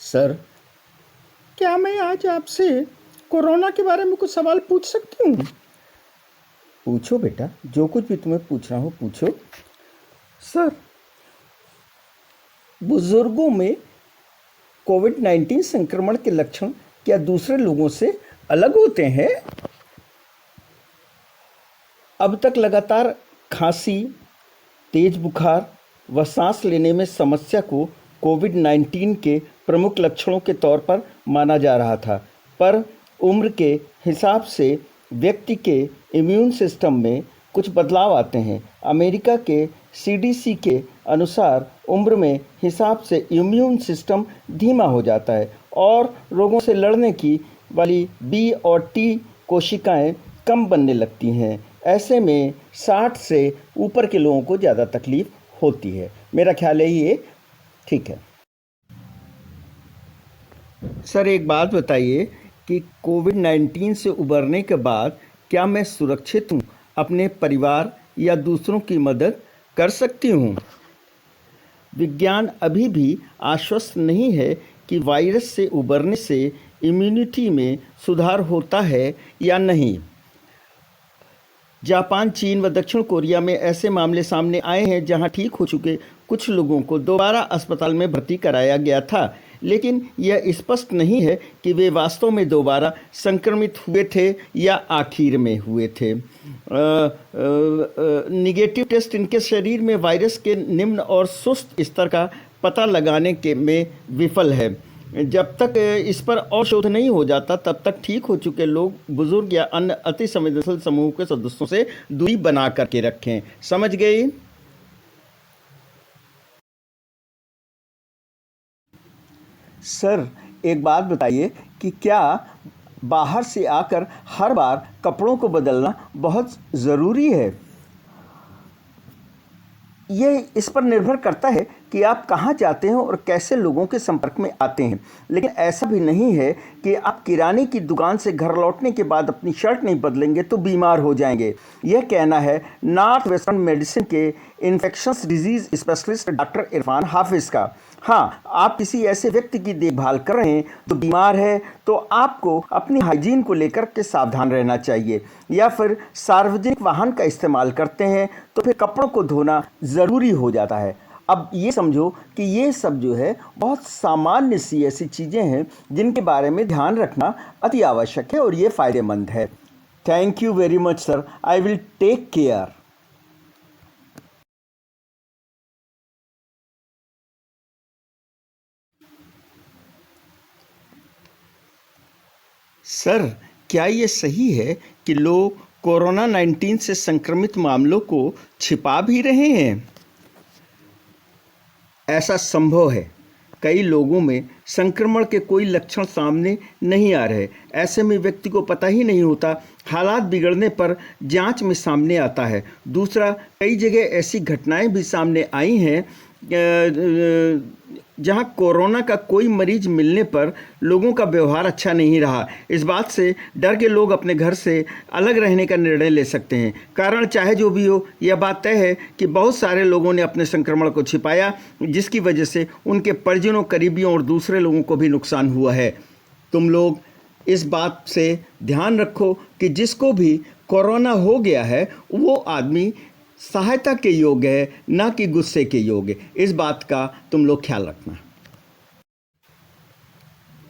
Sir, क्या मैं आज आपसे कोरोना के बारे में कुछ सवाल पूछ सकती हूँ? पूछो बेटा, जो कुछ भी तुम्हें पूछना हो पूछो। सर, बुजुर्गों में कोविड-19 संक्रमण के लक्षण क्या दूसरे लोगों से अलग होते हैं? अब तक लगातार खांसी, तेज बुखार व सांस लेने में समस्या को कोविड-19 के प्रमुख लक्षणों के तौर पर माना जा रहा था, पर उम्र के हिसाब से व्यक्ति के इम्यून सिस्टम में कुछ बदलाव आते हैं। अमेरिका के सीडीसी के अनुसार उम्र में हिसाब से इम्यून सिस्टम धीमा हो जाता है और रोगों से लड़ने की वाली बी और टी कोशिकाएं कम बनने लगती हैं। ऐसे में 60 से ऊपर के लोगों को ज़्यादा तकलीफ होती है। मेरा ख्याल है ये ठीक है। सर, एक बात बताइए कि कोविड-19 से उबरने के बाद क्या मैं सुरक्षित हूँ? अपने परिवार या दूसरों की मदद कर सकती हूँ? विज्ञान अभी भी आश्वस्त नहीं है कि वायरस से उबरने से इम्यूनिटी में सुधार होता है या नहीं। जापान, चीन व दक्षिण कोरिया में ऐसे मामले सामने आए हैं जहां ठीक हो चुके कुछ लोगों को दोबारा अस्पताल में भर्ती कराया गया था, लेकिन यह स्पष्ट नहीं है कि वे वास्तव में दोबारा संक्रमित हुए थे या आखिर में हुए थे। निगेटिव टेस्ट इनके शरीर में वायरस के निम्न और सुस्त स्तर का पता लगाने के में विफल है। जब तक इस पर और शोध नहीं हो जाता तब तक ठीक हो चुके लोग, बुजुर्ग या अन्य अति संवेदनशील समूह के सदस्यों से दूरी बना करके रखें। समझ गए? सर, एक बात बताइए कि क्या बाहर से आकर हर बार कपड़ों को बदलना बहुत ज़रूरी है? ये इस पर निर्भर करता है कि आप कहाँ जाते हैं और कैसे लोगों के संपर्क में आते हैं, लेकिन ऐसा भी नहीं है कि आप किराने की दुकान से घर लौटने के बाद अपनी शर्ट नहीं बदलेंगे तो बीमार हो जाएंगे। यह कहना है नॉर्थ वेस्टर्न मेडिसिन के infectious disease specialist doctor Irfan हाफिज़ का। हाँ, आप किसी ऐसे व्यक्ति की देखभाल कर रहे हैं जो बीमार है तो आपको अपनी हाइजीन को लेकर के सावधान रहना चाहिए, या फिर सार्वजनिक वाहन का इस्तेमाल करते हैं तो फिर कपड़ों को धोना ज़रूरी हो जाता है। अब ये समझो कि ये सब जो है बहुत सामान्य सी ऐसी चीज़ें हैं जिनके बारे में ध्यान रखना अति आवश्यक है और ये फ़ायदेमंद है। Thank you very much sir, I will take care. Sir, क्या ये सही है कि लोग कोरोना 19 से संक्रमित मामलों को छिपा भी रहे हैं? ऐसा संभव है। कई लोगों में संक्रमण के कोई लक्षण सामने नहीं आ रहे। ऐसे में व्यक्ति को पता ही नहीं होता, हालात बिगड़ने पर जांच में सामने आता है। दूसरा, कई जगह ऐसी घटनाएं भी सामने आई हैं जहां कोरोना का कोई मरीज मिलने पर लोगों का व्यवहार अच्छा नहीं रहा। इस बात से डर के लोग अपने घर से अलग रहने का निर्णय ले सकते हैं। कारण चाहे जो भी हो, यह बात तय है कि बहुत सारे लोगों ने अपने संक्रमण को छिपाया, जिसकी वजह से उनके परिजनों, करीबियों और दूसरे लोगों को भी नुकसान हुआ है। तुम लोग इस बात से ध्यान रखो कि जिसको भी कोरोना हो गया है वो आदमी सहायता के योग्य है, ना कि गुस्से के योग्य। इस बात का तुम लोग ख्याल रखना।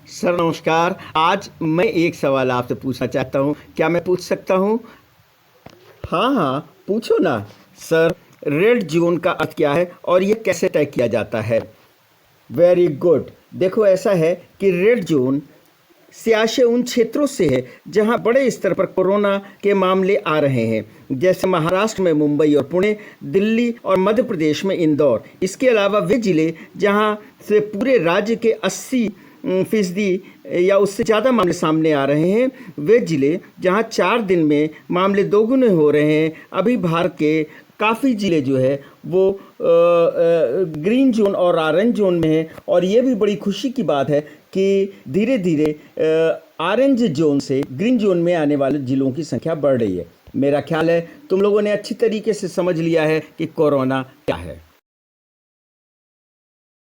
सर नमस्कार, आज मैं एक सवाल आपसे पूछना चाहता हूँ, क्या मैं पूछ सकता हूँ? हाँ, पूछो ना। सर, रेड जोन का अर्थ क्या है और ये कैसे तय किया जाता है? Very good. देखो, ऐसा है कि रेड जोन सियासे उन क्षेत्रों से है जहां बड़े स्तर पर कोरोना के मामले आ रहे हैं, जैसे महाराष्ट्र में मुंबई और पुणे, दिल्ली और मध्य प्रदेश में इंदौर। इसके अलावा वे जिले जहां से पूरे राज्य के 80% या उससे ज़्यादा मामले सामने आ रहे हैं, वे जिले जहां 4 दिन में मामले दोगुने हो रहे हैं। अभी भारत के काफ़ी ज़िले जो है वो ग्रीन जोन और ऑरेंज जोन में है, और ये भी बड़ी खुशी की बात है कि धीरे धीरे ऑरेंज जोन से ग्रीन जोन में आने वाले ज़िलों की संख्या बढ़ रही है। मेरा ख्याल है तुम लोगों ने अच्छी तरीके से समझ लिया है कि कोरोना क्या है।